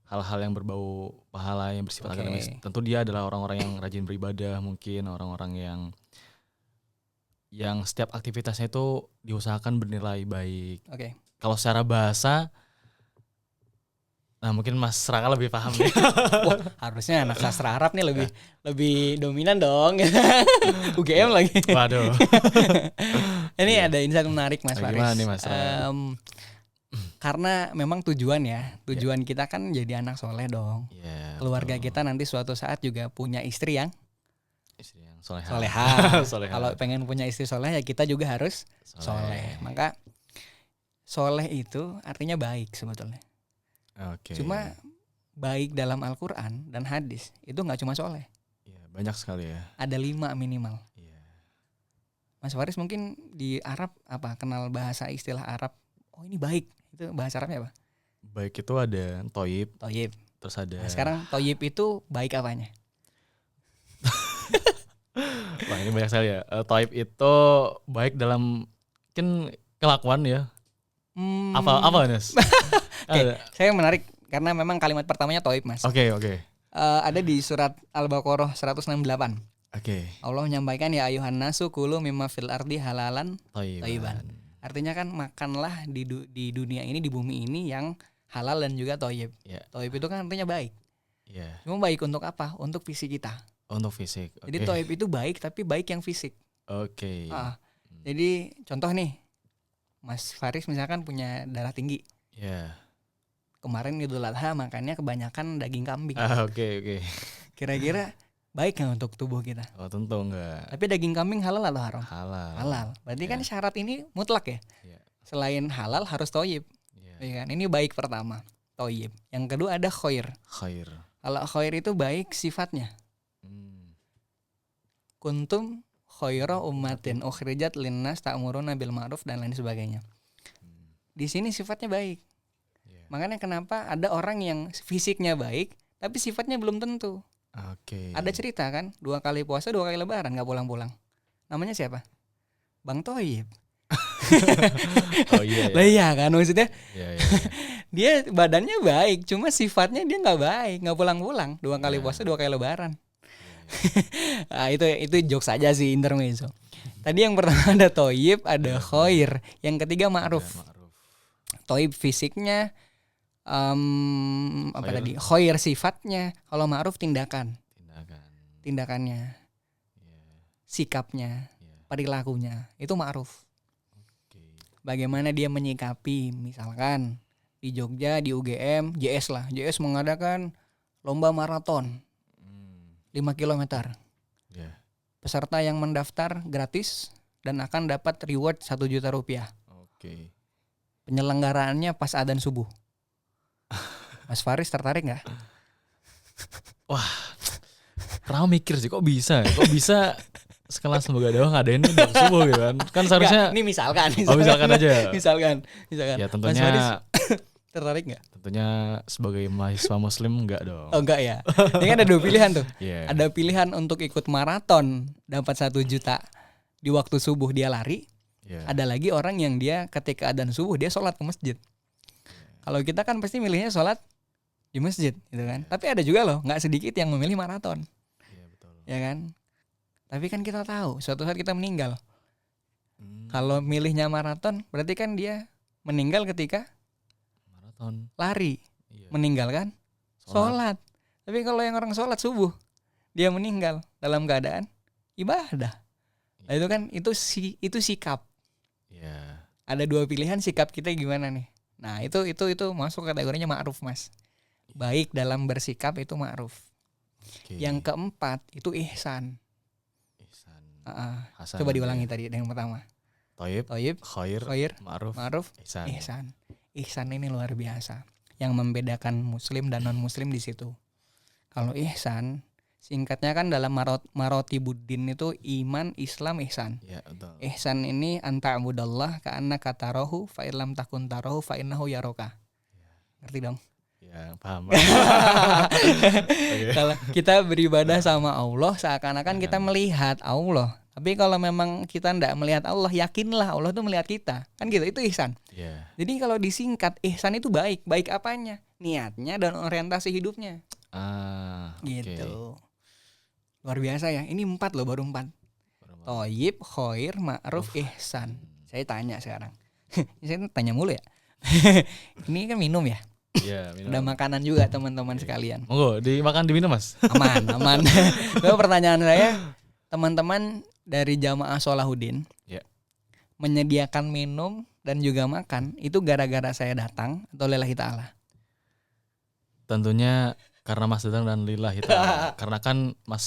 hal-hal yang berbau pahala yang bersifat Oke. akademis. Tentu dia adalah orang-orang yang rajin beribadah, mungkin orang-orang yang setiap aktivitasnya itu diusahakan bernilai baik. Oke. Kalau secara bahasa, nah mungkin Mas Raka lebih paham nih. Wah, harusnya anak sastra Arab nih lebih dominan dong. UGM lagi. Waduh. Ini ada insight menarik Mas Nah, Faris. gimana nih, Mas Raka? Karena memang tujuan kita kan jadi anak soleh dong. Iya, Keluarga betul. kita nanti suatu saat juga punya istri yang Istri yang solehah. solehah. Solehah. Kalau pengen punya istri soleh ya kita juga harus soleh. Maka soleh itu artinya baik sebetulnya. Oke. Cuma baik dalam Al-Quran dan hadis itu nggak cuma soleh. Iya, banyak sekali ya. Ada 5 minimal. Iya. Mas Faris mungkin di Arab apa kenal bahasa istilah Arab? Oh ini baik. Itu bahasa Arabnya apa? Baik itu ada toyib, Toyib. terus ada. Nah, sekarang toyib itu baik apanya? Wah ini banyak sekali ya. Toyib itu baik dalam mungkin kelakuan ya. Apa Nes? Oke, saya menarik karena memang kalimat pertamanya toyib Mas. Oke. Ada di surat Al-Baqarah 168. Oke. Allah menyampaikan ya ayuhan nasu kulu mimma fil ardi halalan Toyiban. thayyiban. Artinya kan makanlah di dunia ini, di bumi ini yang halal dan juga toyib. Iya. Toyib itu kan artinya baik. Iya. Cuma baik untuk apa? Untuk fisik kita. Untuk fisik. Oke. Jadi toyib itu baik tapi baik yang fisik. Oke. Jadi contoh nih, Mas Faris misalkan punya darah tinggi. Iya. Kemarin Idul Adha makannya kebanyakan daging kambing. Oke. Kira-kira baik nggak untuk tubuh kita? Oh tentu enggak. Tapi daging kambing halal atau haram? Halal. Halal. Berarti kan Ya. syarat ini mutlak ya. Iya. Selain halal harus toyib. Iya. Ya kan? Ini baik pertama, toyib. Yang kedua ada khoir. Khair. Kalau khoir itu baik sifatnya. Kuntum khaira ummatin ukhrijat linnas ta'muruna bil ma'ruf dan lain sebagainya. Di sini sifatnya baik. Iya. Makanya kenapa ada orang yang fisiknya baik tapi sifatnya belum tentu. Oke. Ada cerita kan, 2 kali puasa 2 kali lebaran nggak pulang-pulang. Namanya siapa? Bang Toyib. Oh iya. Lah iya kan, maksudnya Iya. dia badannya baik, cuma sifatnya dia nggak baik, nggak pulang-pulang. 2 kali Iya. puasa 2 kali lebaran. Nah, itu jokes saja sih, intermezzo. Tadi yang pertama ada toyib, ada khoir. Yang ketiga ma'ruf. Ma'ruf. Toyib fisiknya Apa Khair. tadi? Khair sifatnya, kalau ma'ruf tindakannya, Tindakan. Iya. sikapnya, Iya. perilakunya. Itu ma'ruf. Oke. Bagaimana dia menyikapi, misalkan di Jogja di UGM, JS mengadakan lomba maraton 5 km. Iya. Peserta yang mendaftar gratis dan akan dapat reward 1 juta rupiah. Oke. Penyelenggaraannya pas adzan subuh. Mas Faris tertarik nggak? Pernah mikir sih kok bisa sekelas lembaga dakwah ngadain udah subuh gitu kan. Kan seharusnya Nggak, ini misalkan misalkan aja. misalkan. Ya Mas Faris tentunya tertarik nggak? sebagai mahasiswa muslim enggak dong. Oh enggak ya. Ini kan ada 2 pilihan tuh. Iya. Ada pilihan untuk ikut maraton dapat 1 juta di waktu subuh dia lari. Iya. Ada lagi orang yang dia ketika adzan subuh dia sholat ke masjid. Kalau kita kan pasti milihnya sholat di masjid gitu kan. Tapi ada juga loh nggak sedikit yang memilih maraton. Iya betul. Ya kan. Tapi kan kita tahu suatu saat kita meninggal. Hmm, Kalau milihnya maraton berarti kan dia meninggal ketika maraton. lari. Iya. Meninggal kan sholat. Tapi kalau yang orang sholat subuh dia meninggal dalam keadaan ibadah. Nah, itu kan itu sikap. Iya. Ada 2 pilihan sikap kita gimana nih. Nah, itu masuk kategorinya ma'ruf, Mas. Baik dalam bersikap itu ma'ruf. Oke. Yang keempat itu ihsan. Ihsan. Coba diulangi tadi yang pertama. Thayyib, Thayyib, khair, khair, ma'ruf, ma'ruf, ihsan. ihsan. Ihsan ini luar biasa. Yang membedakan muslim dan non muslim di situ. Kalau ihsan singkatnya kan dalam marotibuddin itu iman, Islam, ihsan. Iya, betul. Ihsan ini anta'budallah ka'annaka tarahu fa illam takun tarahu fa innahu yaraka. Ngerti dong? Ya, paham. Kalau kita beribadah sama Allah seakan-akan kita melihat Allah. Tapi kalau memang kita tidak melihat Allah, yakinlah Allah tuh melihat kita. Kan gitu, itu ihsan. Iya. Jadi kalau disingkat, ihsan itu baik. Baik apanya? Niatnya dan orientasi hidupnya. Oke. Gitu. Luar biasa ya. Ini 4 loh, baru 4. Thayyib, khair, ma'ruf, ihsan. Saya tanya sekarang. Saya tanya mulu ya. Ini kan minum ya. Iya, minum. Ada makanan juga teman-teman sekalian. Monggo, dimakan diminum, Mas. Aman. Lalu pertanyaan saya, teman-teman dari Jamaah Sholahuddin Ya. menyediakan minum dan juga makan itu gara-gara saya datang atau lillahi ta'ala? Tentunya karena Mas datang dan lillahi ta'ala. Karena kan Mas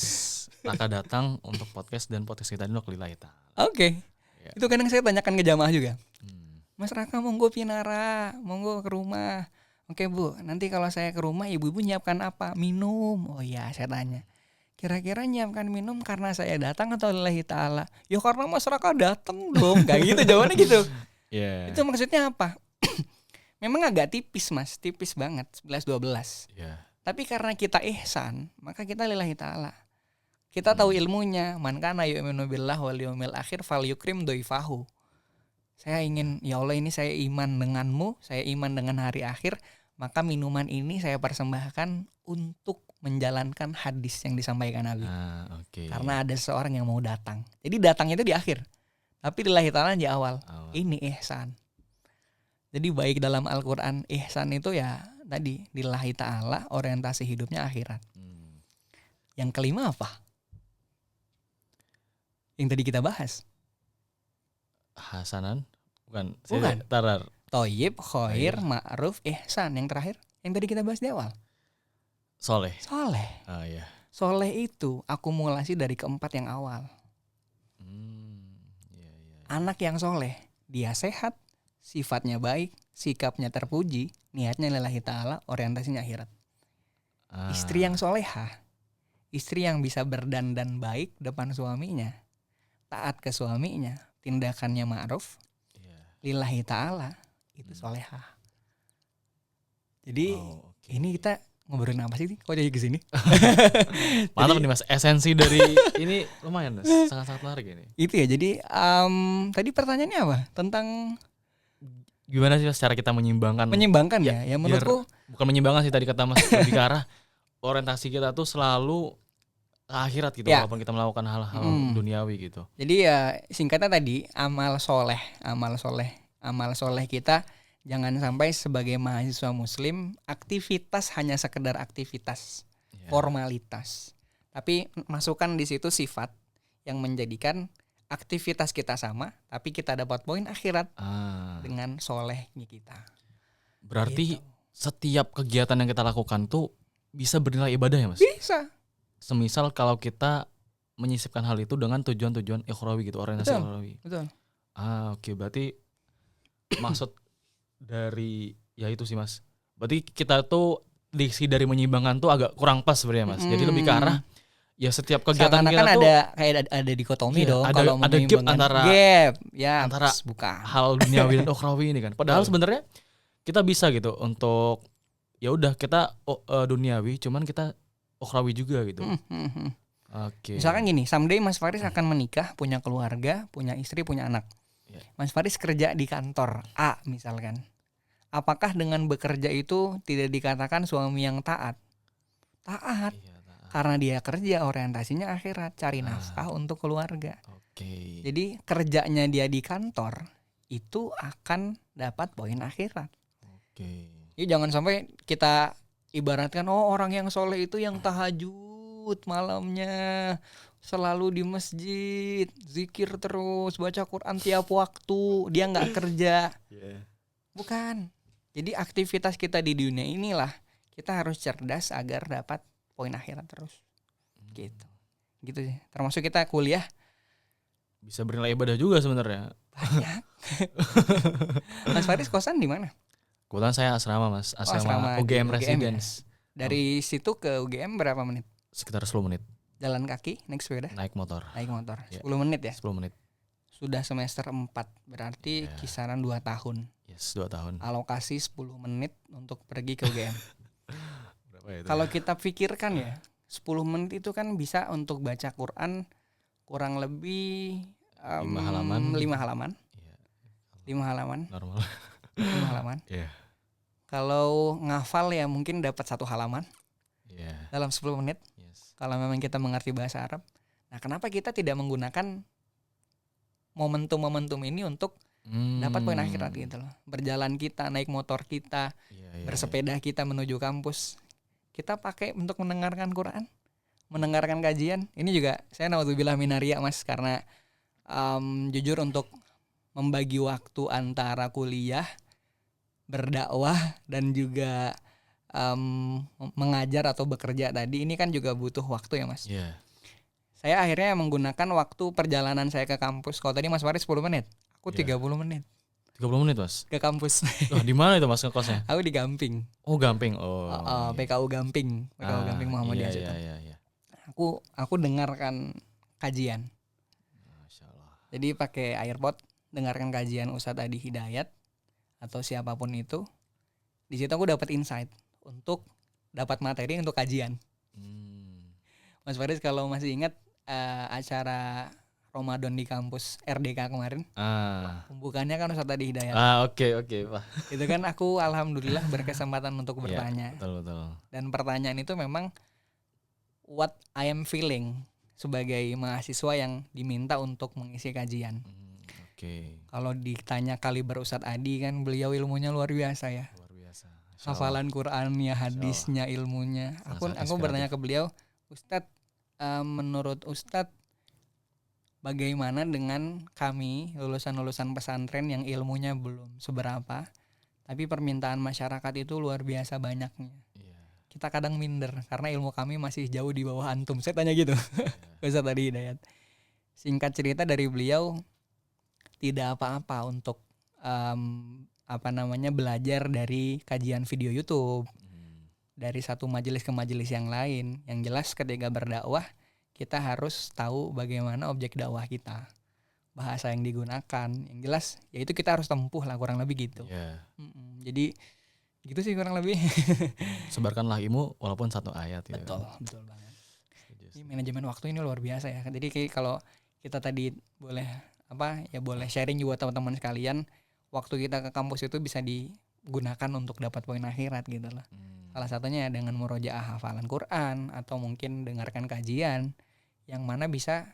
Naka datang untuk podcast dan podcast kita ini untuk lillahi ta'ala. Oke. Ya. Itu kadang saya tanyakan ke jamaah juga. Hmm. Mas Raka monggo pinara, monggo ke rumah. Oke Bu, nanti kalau saya ke rumah ibu-ibu nyiapkan apa? Minum. Oh iya, saya tanya. Kira-kira nyiapkan minum karena saya datang atau lillahi ta'ala? Ya karena Mas Raka datang dong. Kayak gitu jawabannya gitu. Iya. Itu maksudnya apa? Memang agak tipis Mas, tipis banget 11-12. Iya. Tapi karena kita ihsan, maka kita lillahi ta'ala. Kita tahu ilmunya, man kana yu'minu billah wal yawmil akhir falyukrim doifahu. Saya ingin, ya Allah ini saya iman denganmu, saya iman dengan hari akhir, maka minuman ini saya persembahkan untuk menjalankan hadis yang disampaikan Nabi. Oke. Karena ada seorang yang mau datang. Jadi datangnya itu di akhir. Tapi lillahi ta'ala di awal. Ini ihsan. Jadi baik dalam Al-Quran, ihsan itu ya tadi lillahi ta'ala, orientasi hidupnya akhirat. Yang kelima apa? Yang tadi kita bahas. Hasanan? Bukan. Bukan. Tarar. Thayyib, khair, ma'ruf, ihsan. Yang terakhir, yang tadi kita bahas di awal. Soleh. Soleh. Iya. Soleh itu akumulasi dari keempat yang awal. Iya. Anak yang soleh, dia sehat, sifatnya baik, sikapnya terpuji, niatnya lillahi ta'ala, orientasinya akhirat. Istri yang solehah, istri yang bisa berdandan baik depan suaminya, taat ke suaminya, tindakannya ma'ruf, lillahi ta'ala, itu solehah. Jadi ini kita ngobrolin apa sih? Kok jadi kesini? Mantap nih Mas, esensi dari ini lumayan Mas, sangat-sangat menarik ini. Itu ya, jadi tadi pertanyaannya apa? Tentang Gimana sih Mas cara kita menyimbangkan ya menurutku. Bukan menyimbangkan sih tadi kata Mas, lebih ke arah orientasi kita tuh selalu ke akhirat gitu Ya. walaupun kita melakukan hal-hal duniawi gitu. Jadi ya singkatnya tadi amal soleh kita Jangan sampai sebagai mahasiswa muslim aktivitas hanya sekedar aktivitas, Iya. formalitas. Tapi masukkan di situ sifat yang menjadikan aktivitas kita sama, tapi kita dapat poin akhirat dengan solehnya kita. Berarti Gitu. setiap kegiatan yang kita lakukan tuh bisa bernilai ibadah ya Mas? Bisa. Semisal kalau kita menyisipkan hal itu dengan tujuan-tujuan ikhrawi gitu, orientasi Betul. ikhrawi. Betul. Oke, berarti maksud dari ya itu sih Mas. Berarti kita tuh diksi dari menyeimbangkan tuh agak kurang pas sebenarnya Mas. Jadi lebih ke arah ya setiap kegiatan kita Seakan-akan tuh ada dikotomi iya, dong ada kalau gap menyeimbangkan. antara Gap, ya antara bukan. hal duniawi dan ukhrawi ini kan. Padahal sebenarnya kita bisa gitu untuk ya udah kita duniawi, cuman kita ukhrawi juga gitu. Oke. Misalkan gini, someday Mas Faris akan menikah, punya keluarga, punya istri, punya anak. Iya. Mas Faris kerja di kantor A misalkan. Apakah dengan bekerja itu tidak dikatakan suami yang taat? Taat. Iya, taat. Karena dia kerja orientasinya akhirat, cari nafkah untuk keluarga. Oke. Jadi kerjanya dia di kantor itu akan dapat poin akhirat. Oke. Jadi jangan sampai kita ibaratkan orang yang soleh itu yang tahajud malamnya, selalu di masjid, zikir terus, baca Quran tiap waktu, dia nggak kerja. Bukan. Jadi aktivitas kita di dunia inilah kita harus cerdas agar dapat poin akhirat terus. Gitu sih. Termasuk kita kuliah Bisa bernilai ibadah juga sebenarnya. banyak. Mas Faris kosan di mana? Kebetulan saya asrama Mas, asrama asrama UGM di UGM Residence. Dari situ ke UGM berapa menit? Sekitar 10 menit Jalan kaki, naik sepeda, naik motor. naik motor. Iya. 10 menit ya? 10 menit. Sudah semester 4, berarti kisaran 2 tahun. Yes, 2 tahun. Alokasi 10 menit untuk pergi ke UGM. Berapa ya itu? Kalau kita pikirkan ya, 10 menit itu kan bisa untuk baca Quran kurang lebih 5 halaman. 5 halaman. Iya, 5 halaman. normal. 5 halaman. Iya. Kalau ngafal ya mungkin dapat 1 halaman Iya. dalam 10 menit. Yes. Kalau memang kita mengerti bahasa Arab. Nah, kenapa kita tidak menggunakan momentum-momentum ini untuk dapat poin akhirat gitu loh. Berjalan kita, naik motor kita, Iya. bersepeda kita menuju kampus, kita pakai untuk mendengarkan Quran, mendengarkan kajian. Ini juga saya naudzubillah minaria Mas, karena jujur untuk membagi waktu antara kuliah, berdakwah dan juga mengajar atau bekerja tadi, ini kan juga butuh waktu ya Mas. Iya. Saya akhirnya menggunakan waktu perjalanan saya ke kampus. Kalau tadi Mas Faris 10 menit, aku 30 menit 30 menit Mas. ke kampus. Wah, di mana itu Mas ngekosnya? Aku di Gamping. Oh, Gamping. Oh. Iya. PKU Gamping, PKU Gamping Muhammadiyah situ. Iya. Aku dengarkan kajian. Masya Allah. Jadi pakai AirPod, dengarkan kajian Ustadz Adi Hidayat atau siapapun itu. Di situ aku dapat insight untuk dapat materi untuk kajian. Mas Faris kalau masih ingat acara Ramadan di kampus RDK kemarin, pembukaannya kan Ustadz Adi Hidayat. Oke Pak. Itu kan aku alhamdulillah berkesempatan untuk bertanya. Betul. Dan pertanyaan itu memang what I am feeling sebagai mahasiswa yang diminta untuk mengisi kajian. Oke. Kalau ditanya kaliber Ustadz Adi kan beliau ilmunya luar biasa ya. Luar biasa. Hafalan Qur'annya, hadisnya, ilmunya. Aku bertanya ke beliau, Ustadz, menurut Ustadz bagaimana dengan kami lulusan-lulusan pesantren yang ilmunya belum seberapa, tapi permintaan masyarakat itu luar biasa banyaknya. Kita kadang minder karena ilmu kami masih jauh di bawah antum. Saya tanya gitu. Ustadz Adi Hidayat. Singkat cerita dari beliau, tidak apa-apa untuk belajar dari kajian video YouTube, dari satu majelis ke majelis yang lain. Yang jelas ketika berdakwah kita harus tahu bagaimana objek dakwah kita, bahasa yang digunakan. Yang jelas yaitu kita harus tempuh lah, kurang lebih gitu. Jadi gitu sih kurang lebih. Sebarkanlah ilmu walaupun satu ayat. Betul banget. Ini manajemen waktu ini luar biasa ya. Jadi kalau kita tadi boleh sharing juga teman-teman sekalian, waktu kita ke kampus itu bisa digunakan untuk dapat poin akhirat gitu loh. Salah satunya dengan murojaah hafalan Quran atau mungkin dengarkan kajian yang mana bisa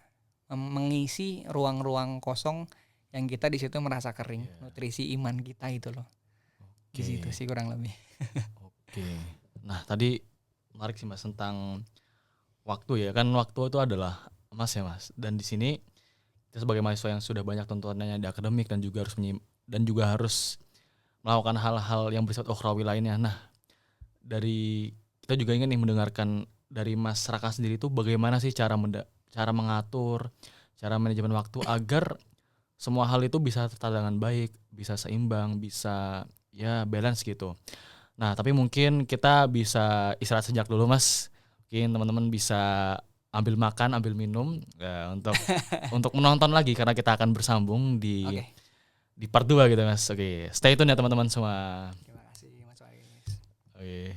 mengisi ruang-ruang kosong yang kita di situ merasa kering, nutrisi iman kita itu loh. Di situ sih kurang lebih. Oke. Nah, tadi menarik sih Mas tentang waktu ya. Kan waktu itu adalah emas ya Mas. Dan di sini kita sebagai mahasiswa yang sudah banyak tuntutannya di akademik dan juga harus melakukan hal-hal yang bersifat ukhrawi lainnya. Nah, dari kita juga ingin nih mendengarkan dari Mas Raka sendiri itu bagaimana sih cara mengatur, cara manajemen waktu agar semua hal itu bisa tertata dengan baik, bisa seimbang, bisa ya balance gitu. Nah, tapi mungkin kita bisa istirahat sejak dulu Mas. Mungkin teman-teman bisa ambil makan, ambil minum ya, untuk menonton lagi karena kita akan bersambung Oke. di part 2 gitu Mas. Oke, stay tune ya teman-teman semua. Terima kasih Mas Faris. Oke.